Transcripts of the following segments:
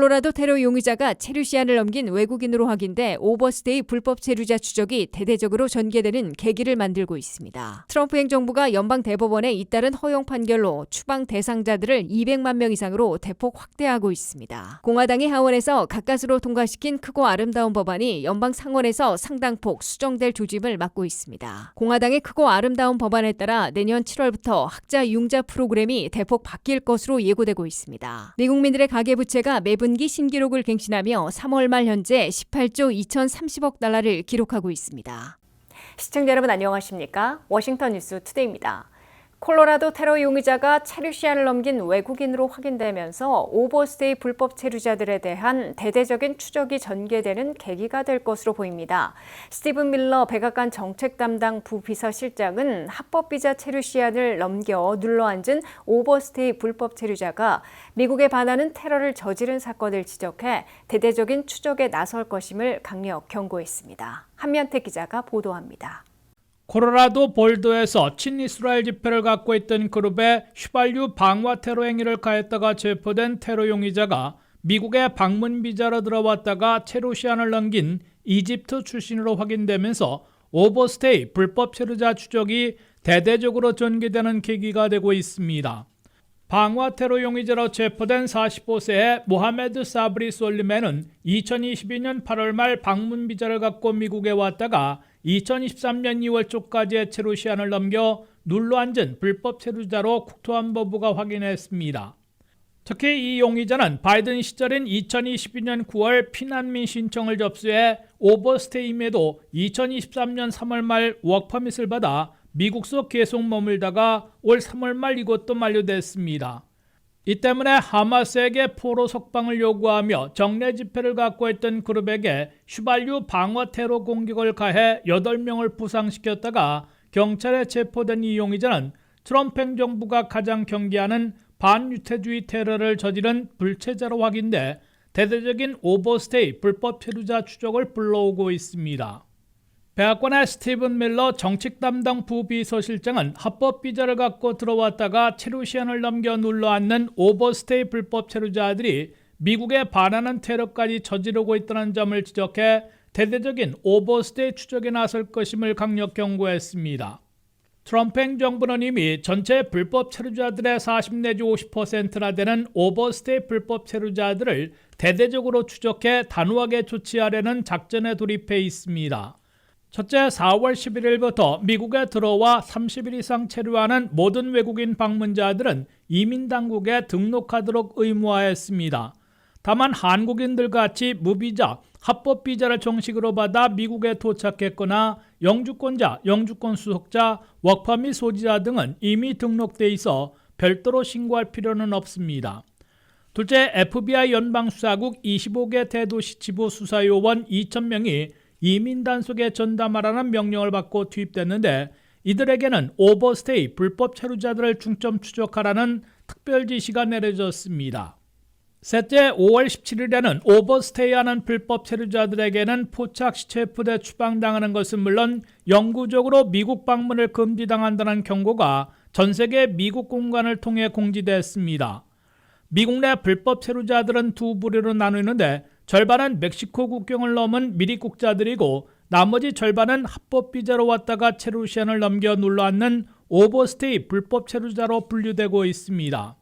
콜로라도 테러 용의자가 체류 시한을 넘긴 외국인으로 확인돼 오버스테이 불법 체류자 추적이 대대적으로 전개되는 계기를 만들고 있습니다. 트럼프 행정부가 연방 대법원에 잇따른 허용 판결로 추방 대상자들을 200만 명 이상으로 대폭 확대하고 있습니다. 공화당이 하원에서 가까스로 통과시킨 크고 아름다운 법안이 연방 상원에서 상당폭 수정될 조짐을 맞고 있습니다. 공화당의 크고 아름다운 법안에 따라 내년 7월부터 학자 융자 프로그램이 대폭 바뀔 것으로 예고되고 있습니다. 미국민들의 가계부채가 매분기 신기록을 갱신하며 3월 말 현재 18조 2,030억 달러를 기록하고 있습니다. 시청자 여러분 안녕하십니까? 워싱턴 뉴스 투데이입니다. 콜로라도 테러 용의자가 체류 시한을 넘긴 외국인으로 확인되면서 오버스테이 불법 체류자들에 대한 대대적인 추적이 전개되는 계기가 될 것으로 보입니다. 스티븐 밀러 백악관 정책 담당 부비서실장은 합법 비자 체류 시한을 넘겨 눌러앉은 오버스테이 불법 체류자가 미국에 반하는 테러를 저지른 사건을 지적해 대대적인 추적에 나설 것임을 강력 경고했습니다. 한면태 기자가 보도합니다. 콜로라도 볼도에서 친이스라엘 집회를 갖고 있던 그룹에 휘발유 방화 테러 행위를 가했다가 체포된 테러 용의자가 미국에 방문 비자로 들어왔다가 체류 시한을 넘긴 이집트 출신으로 확인되면서 오버스테이 불법 체류자 추적이 대대적으로 전개되는 계기가 되고 있습니다. 방화 테러 용의자로 체포된 45세의 모하메드 사브리 솔리맨은 2022년 8월 말 방문 비자를 갖고 미국에 왔다가 2023년 2월 초까지의 체류 시한을 넘겨 눌러앉은 불법 체류자로 국토안보부가 확인했습니다. 특히 이 용의자는 바이든 시절인 2022년 9월 피난민 신청을 접수해 오버스테이임에도 2023년 3월 말 워크퍼밋을 받아 미국서 계속 머물다가 올 3월 말 이것도 만료됐습니다. 이 때문에 하마스에게 포로 석방을 요구하며 정례 집회를 갖고 있던 그룹에게 휘발유 방화 테러 공격을 가해 8명을 부상시켰다가 경찰에 체포된 이 용의자는 트럼프 행정부가 가장 경계하는 반유태주의 테러를 저지른 불체자로 확인돼 대대적인 오버스테이 불법 체류자 추적을 불러오고 있습니다. 백악관의 스티븐 밀러 정책 담당 부비서실장은 합법 비자를 갖고 들어왔다가 체류 시한을 넘겨 눌러앉는 오버스테이 불법 체류자들이 미국에 반하는 테러까지 저지르고 있다는 점을 지적해 대대적인 오버스테이 추적에 나설 것임을 강력 경고했습니다. 트럼프 행정부는 이미 전체 불법 체류자들의 40 내지 50%나 되는 오버스테이 불법 체류자들을 대대적으로 추적해 단호하게 조치하려는 작전에 돌입해 있습니다. 첫째, 4월 11일부터 미국에 들어와 30일 이상 체류하는 모든 외국인 방문자들은 이민당국에 등록하도록 의무화했습니다. 다만 한국인들 같이 무비자, 합법 비자를 정식으로 받아 미국에 도착했거나 영주권자, 영주권 수속자, 워크퍼밋 소지자 등은 이미 등록돼 있어 별도로 신고할 필요는 없습니다. 둘째, FBI 연방수사국 25개 대도시 지부 수사요원 2,000명이 이민 단속에 전담하라는 명령을 받고 투입됐는데 이들에게는 오버스테이 불법 체류자들을 중점 추적하라는 특별 지시가 내려졌습니다. 셋째, 5월 17일에는 오버스테이하는 불법 체류자들에게는 포착시 체포돼 추방당하는 것은 물론 영구적으로 미국 방문을 금지당한다는 경고가 전 세계 미국 공관을 통해 공지됐습니다. 미국 내 불법 체류자들은 두 부류로 나누는데 절반은 멕시코 국경을 넘은 미입국자들이고 나머지 절반은 합법 비자로 왔다가 체류 시한을 넘겨 눌러앉는 오버스테이 불법 체류자로 분류되고 있습니다.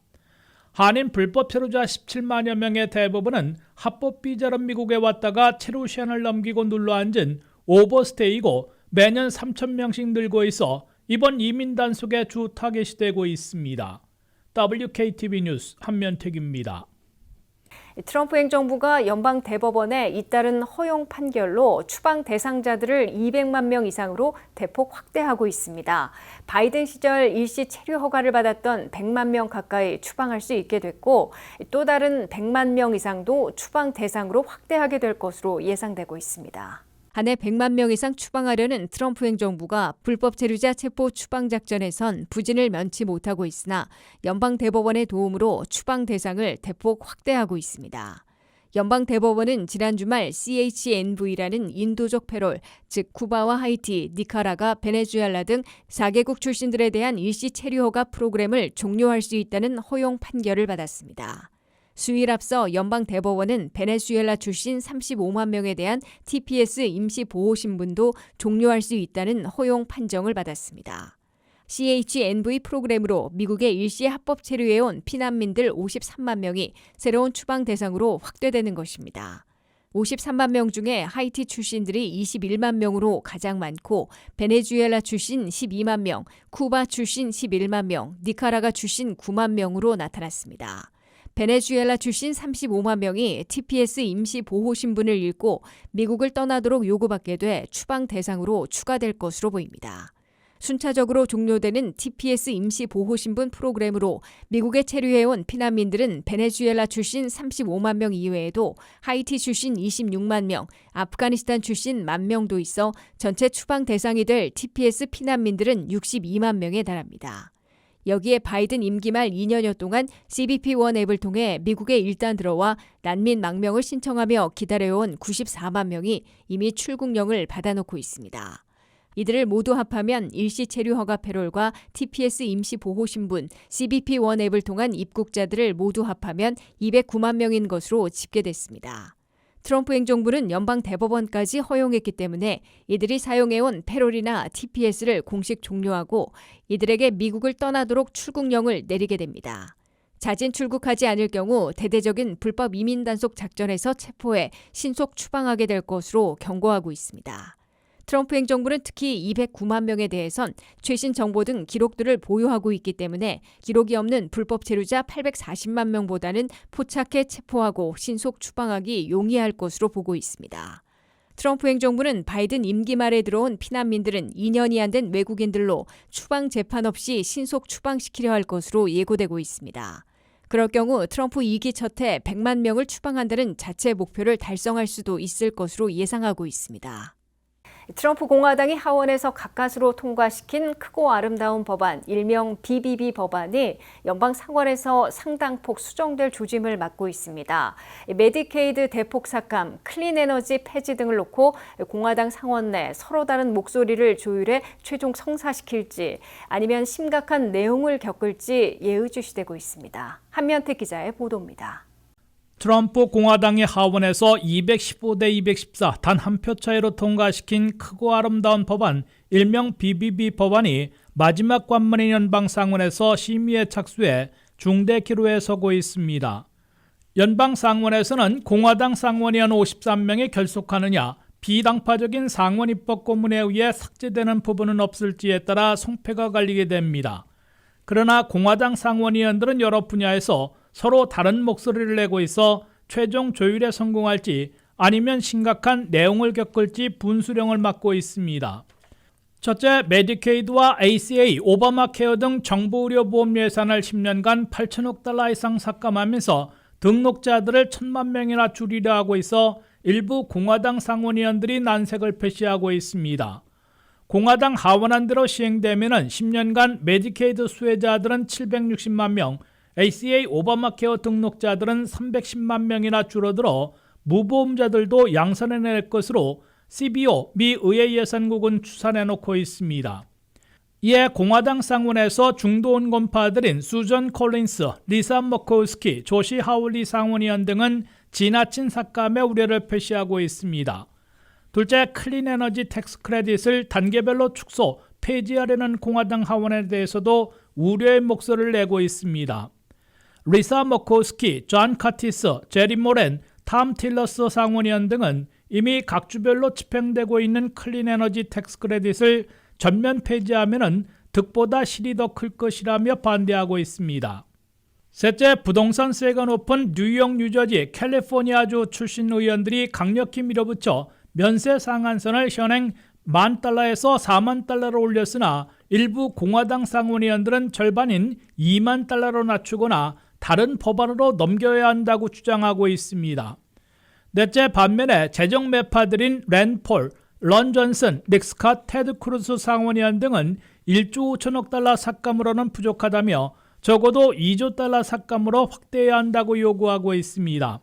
한인 불법 체류자 17만여 명의 대부분은 합법 비자로 미국에 왔다가 체류 시한을 넘기고 눌러앉은 오버스테이고 매년 3,000명씩 늘고 있어 이번 이민 단속의 주 타겟이 되고 있습니다. WKTV 뉴스 한면택입니다. 트럼프 행정부가 연방 대법원에 잇따른 허용 판결로 추방 대상자들을 200만 명 이상으로 대폭 확대하고 있습니다. 바이든 시절 일시 체류 허가를 받았던 100만 명 가까이 추방할 수 있게 됐고 또 다른 100만 명 이상도 추방 대상으로 확대하게 될 것으로 예상되고 있습니다. 한 해 100만 명 이상 추방하려는 트럼프 행정부가 불법 체류자 체포 추방 작전에선 부진을 면치 못하고 있으나 연방 대법원의 도움으로 추방 대상을 대폭 확대하고 있습니다. 연방 대법원은 지난 주말 CHNV라는 인도적 패롤, 즉 쿠바와 하이티, 니카라가, 베네수엘라 등 4개국 출신들에 대한 일시 체류 허가 프로그램을 종료할 수 있다는 허용 판결을 받았습니다. 수일 앞서 연방 대법원은 베네수엘라 출신 35만 명에 대한 TPS 임시 보호 신분도 종료할 수 있다는 허용 판정을 받았습니다. CHNV 프로그램으로 미국에 일시 합법 체류해온 피난민들 53만 명이 새로운 추방 대상으로 확대되는 것입니다. 53만 명 중에 하이티 출신들이 21만 명으로 가장 많고 베네수엘라 출신 12만 명, 쿠바 출신 11만 명, 니카라가 출신 9만 명으로 나타났습니다. 베네수엘라 출신 35만 명이 TPS 임시 보호 신분을 잃고 미국을 떠나도록 요구받게 돼 추방 대상으로 추가될 것으로 보입니다. 순차적으로 종료되는 TPS 임시 보호 신분 프로그램으로 미국에 체류해온 피난민들은 베네수엘라 출신 35만 명 이외에도 하이티 출신 26만 명, 아프가니스탄 출신 1만 명도 있어 전체 추방 대상이 될 TPS 피난민들은 62만 명에 달합니다. 여기에 바이든 임기 말 2년여 동안 CBP-1 앱을 통해 미국에 일단 들어와 난민 망명을 신청하며 기다려온 94만 명이 이미 출국령을 받아놓고 있습니다. 이들을 모두 합하면 일시 체류 허가 패롤과 TPS 임시 보호 신분, CBP-1 앱을 통한 입국자들을 모두 합하면 209만 명인 것으로 집계됐습니다. 트럼프 행정부는 연방 대법원까지 허용했기 때문에 이들이 사용해온 패롤이나 TPS를 공식 종료하고 이들에게 미국을 떠나도록 출국령을 내리게 됩니다. 자진 출국하지 않을 경우 대대적인 불법 이민 단속 작전에서 체포해 신속 추방하게 될 것으로 경고하고 있습니다. 트럼프 행정부는 특히 209만 명에 대해선 최신 정보 등 기록들을 보유하고 있기 때문에 기록이 없는 불법 체류자 840만 명보다는 포착해 체포하고 신속 추방하기 용이할 것으로 보고 있습니다. 트럼프 행정부는 바이든 임기 말에 들어온 피난민들은 2년이 안 된 외국인들로 추방 재판 없이 신속 추방시키려 할 것으로 예고되고 있습니다. 그럴 경우 트럼프 2기 첫 해 100만 명을 추방한다는 자체 목표를 달성할 수도 있을 것으로 예상하고 있습니다. 트럼프 공화당이 하원에서 가까스로 통과시킨 크고 아름다운 법안, 일명 BBB 법안이 연방 상원에서 상당폭 수정될 조짐을 맞고 있습니다. 메디케이드 대폭 삭감, 클린 에너지 폐지 등을 놓고 공화당 상원 내 서로 다른 목소리를 조율해 최종 성사시킬지 아니면 심각한 내용을 겪을지 예의주시되고 있습니다. 한면태 기자의 보도입니다. 트럼프 공화당이 하원에서 215대 214 단 한 표 차이로 통과시킨 크고 아름다운 법안, 일명 BBB 법안이 마지막 관문인 연방 상원에서 심의에 착수해 중대 기로에 서고 있습니다. 연방 상원에서는 공화당 상원의원 53명이 결속하느냐, 비당파적인 상원 입법고문에 의해 삭제되는 부분은 없을지에 따라 성패가 갈리게 됩니다. 그러나 공화당 상원의원들은 여러 분야에서 서로 다른 목소리를 내고 있어 최종 조율에 성공할지 아니면 심각한 내용을 겪을지 분수령을 맡고 있습니다. 첫째, 메디케이드와 ACA, 오바마 케어 등 정부 의료 보험 예산을 10년간 8천억 달러 이상 삭감하면서 등록자들을 1,000만 명이나 줄이려 하고 있어 일부 공화당 상원의원들이 난색을 표시하고 있습니다. 공화당 하원안대로 시행되면 10년간 메디케이드 수혜자들은 760만 명, ACA 오바마 케어 등록자들은 310만 명이나 줄어들어 무보험자들도 양산해낼 것으로 CBO, 미 의회 예산국은 추산해놓고 있습니다. 이에 공화당 상원에서 중도온건파들인 수전 콜린스, 리사 머코우스키, 조시 하울리 상원의원 등은 지나친 삭감의 우려를 표시하고 있습니다. 둘째, 클린 에너지 텍스 크레딧을 단계별로 축소, 폐지하려는 공화당 하원에 대해서도 우려의 목소리를 내고 있습니다. 리사 머코스키, 존 카티스, 제리 모렌, 탐 틸러스 상원의원 등은 이미 각 주별로 집행되고 있는 클린 에너지 텍스 크레딧을 전면 폐지하면 득보다 실이 더 클 것이라며 반대하고 있습니다. 셋째, 부동산세가 높은 뉴욕, 뉴저지, 캘리포니아주 출신 의원들이 강력히 밀어붙여 면세 상한선을 현행 $10,000에서 $40,000로 올렸으나 일부 공화당 상원의원들은 절반인 $20,000로 낮추거나 다른 법안으로 넘겨야 한다고 주장하고 있습니다. 넷째, 반면에 재정 매파들인 랜 폴, 런 존슨, 닉 스캇, 테드 크루스 상원의원 등은 1조 5천억 달러 삭감으로는 부족하다며 적어도 2조 달러 삭감으로 확대해야 한다고 요구하고 있습니다.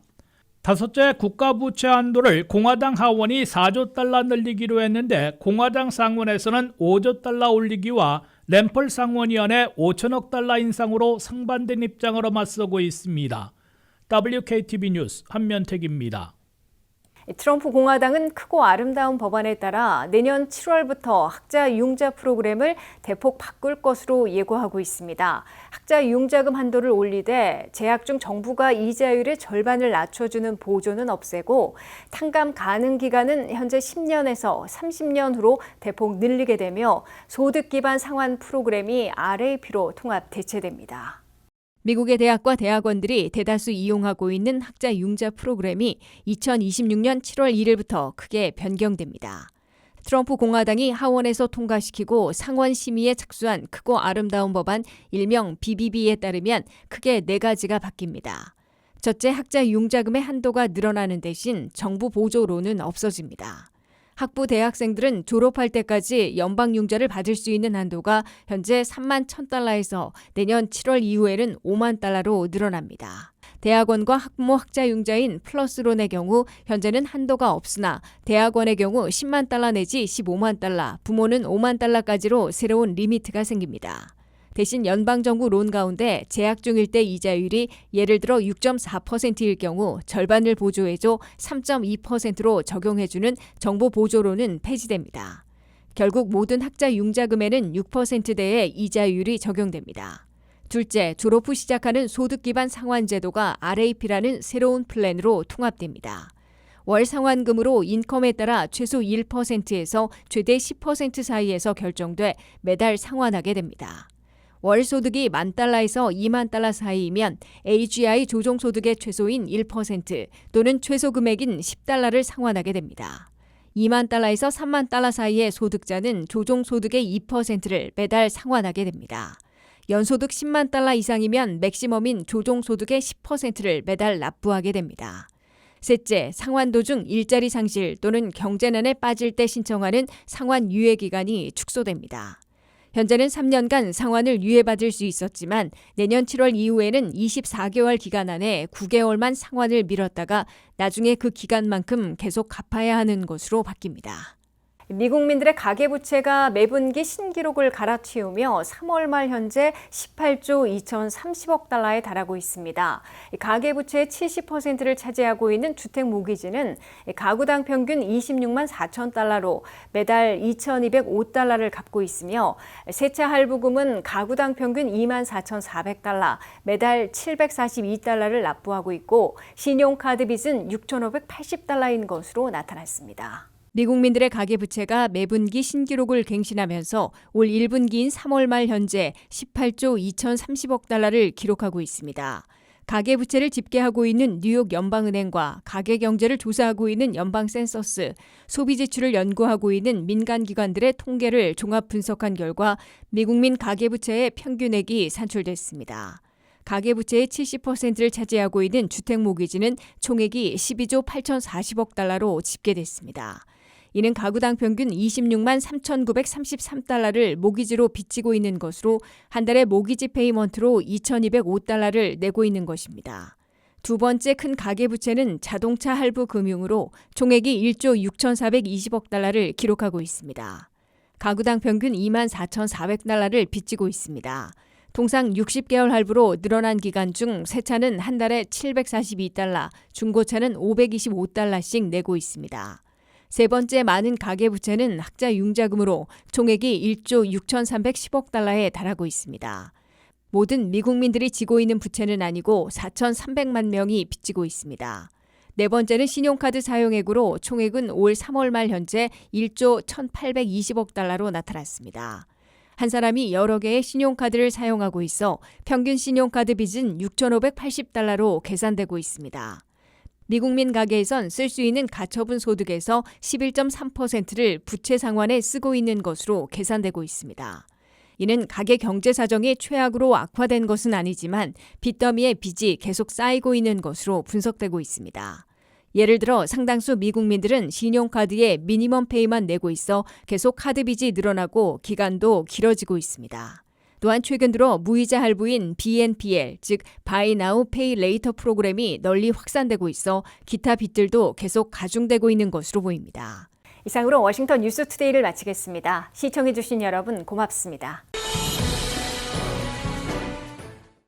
다섯째, 국가부채 한도를 공화당 하원이 4조 달러 늘리기로 했는데 공화당 상원에서는 5조 달러 올리기와 램펄 상원의원의 5천억 달러 인상으로 상반된 입장으로 맞서고 있습니다. WKTV 뉴스 한면택입니다. 트럼프 공화당은 크고 아름다운 법안에 따라 내년 7월부터 학자 융자 프로그램을 대폭 바꿀 것으로 예고하고 있습니다. 학자 융자금 한도를 올리되 재학 중 정부가 이자율의 절반을 낮춰주는 보조는 없애고 탕감 가능 기간은 현재 10년에서 30년 후로 대폭 늘리게 되며 소득 기반 상환 프로그램이 RAP로 통합 대체됩니다. 미국의 대학과 대학원들이 대다수 이용하고 있는 학자 융자 프로그램이 2026년 7월 1일부터 크게 변경됩니다. 트럼프 공화당이 하원에서 통과시키고 상원 심의에 착수한 크고 아름다운 법안 일명 BBB에 따르면 크게 4가지가 바뀝니다. 첫째, 학자 융자금의 한도가 늘어나는 대신 정부 보조로는 없어집니다. 학부 대학생들은 졸업할 때까지 연방 융자를 받을 수 있는 한도가 현재 3만 1,000달러에서 내년 7월 이후에는 5만 달러로 늘어납니다. 대학원과 학부모 학자 융자인 플러스론의 경우 현재는 한도가 없으나 대학원의 경우 10만 달러 내지 15만 달러, 부모는 5만 달러까지로 새로운 리미트가 생깁니다. 대신 연방정부 론 가운데 재학 중일 때 이자율이 예를 들어 6.4%일 경우 절반을 보조해줘 3.2%로 적용해주는 정부 보조로는 폐지됩니다. 결국 모든 학자 융자금에는 6%대의 이자율이 적용됩니다. 둘째, 졸업 후 시작하는 소득 기반 상환 제도가 RAP라는 새로운 플랜으로 통합됩니다. 월 상환금으로 인컴에 따라 최소 1%에서 최대 10% 사이에서 결정돼 매달 상환하게 됩니다. 월 소득이 10,000달러에서 20,000달러 사이이면 AGI 조정소득의 최소인 1% 또는 최소 금액인 10달러를 상환하게 됩니다. 20,000달러에서 30,000달러 사이의 소득자는 조정소득의 2%를 매달 상환하게 됩니다. 연소득 10만 달러 이상이면 맥시멈인 조정소득의 10%를 매달 납부하게 됩니다. 셋째, 상환 도중 일자리 상실 또는 경제난에 빠질 때 신청하는 상환 유예 기간이 축소됩니다. 현재는 3년간 상환을 유예받을 수 있었지만 내년 7월 이후에는 24개월 기간 안에 9개월만 상환을 미뤘다가 나중에 그 기간만큼 계속 갚아야 하는 것으로 바뀝니다. 미국민들의 가계부채가 매분기 신기록을 갈아치우며 3월 말 현재 18조 2,030억 달러에 달하고 있습니다. 가계부채의 70%를 차지하고 있는 주택모기지는 가구당 평균 26만 4천 달러로 매달 2,205달러를 갚고 있으며 세차 할부금은 가구당 평균 2만 4,400달러, 매달 742달러를 납부하고 있고 신용카드 빚은 6,580달러인 것으로 나타났습니다. 미국민들의 가계부채가 매분기 신기록을 갱신하면서 올 1분기인 3월 말 현재 18조 2,030억 달러를 기록하고 있습니다. 가계부채를 집계하고 있는 뉴욕 연방은행과 가계경제를 조사하고 있는 연방센서스, 소비지출을 연구하고 있는 민간기관들의 통계를 종합 분석한 결과 미국민 가계부채의 평균액이 산출됐습니다. 가계부채의 70%를 차지하고 있는 주택모기지는 총액이 12조 8,040억 달러로 집계됐습니다. 이는 가구당 평균 26만 3,933달러를 모기지로 빚지고 있는 것으로 한 달에 모기지 페이먼트로 2,205달러를 내고 있는 것입니다. 두 번째 큰 가계부채는 자동차 할부 금융으로 총액이 1조 6,420억 달러를 기록하고 있습니다. 가구당 평균 2만 4,400달러를 빚지고 있습니다. 통상 60개월 할부로 늘어난 기간 중 새 차는 한 달에 742달러, 중고차는 525달러씩 내고 있습니다. 세 번째 많은 가계부채는 학자 융자금으로 총액이 1조 6,310억 달러에 달하고 있습니다. 모든 미국민들이 지고 있는 부채는 아니고 4,300만 명이 빚지고 있습니다. 네 번째는 신용카드 사용액으로 총액은 올 3월 말 현재 1조 1,820억 달러로 나타났습니다. 한 사람이 여러 개의 신용카드를 사용하고 있어 평균 신용카드 빚은 6,580달러로 계산되고 있습니다. 미국민 가계에선 쓸 수 있는 가처분 소득에서 11.3%를 부채 상환에 쓰고 있는 것으로 계산되고 있습니다. 이는 가계 경제 사정이 최악으로 악화된 것은 아니지만 빚더미의 빚이 계속 쌓이고 있는 것으로 분석되고 있습니다. 예를 들어 상당수 미국민들은 신용카드에 미니멈 페이만 내고 있어 계속 카드 빚이 늘어나고 기간도 길어지고 있습니다. 또한 최근 들어 무이자 할부인 BNPL, 즉 Buy Now Pay Later 프로그램이 널리 확산되고 있어 기타 빚들도 계속 가중되고 있는 것으로 보입니다. 이상으로 워싱턴 뉴스투데이를 마치겠습니다. 시청해주신 여러분 고맙습니다.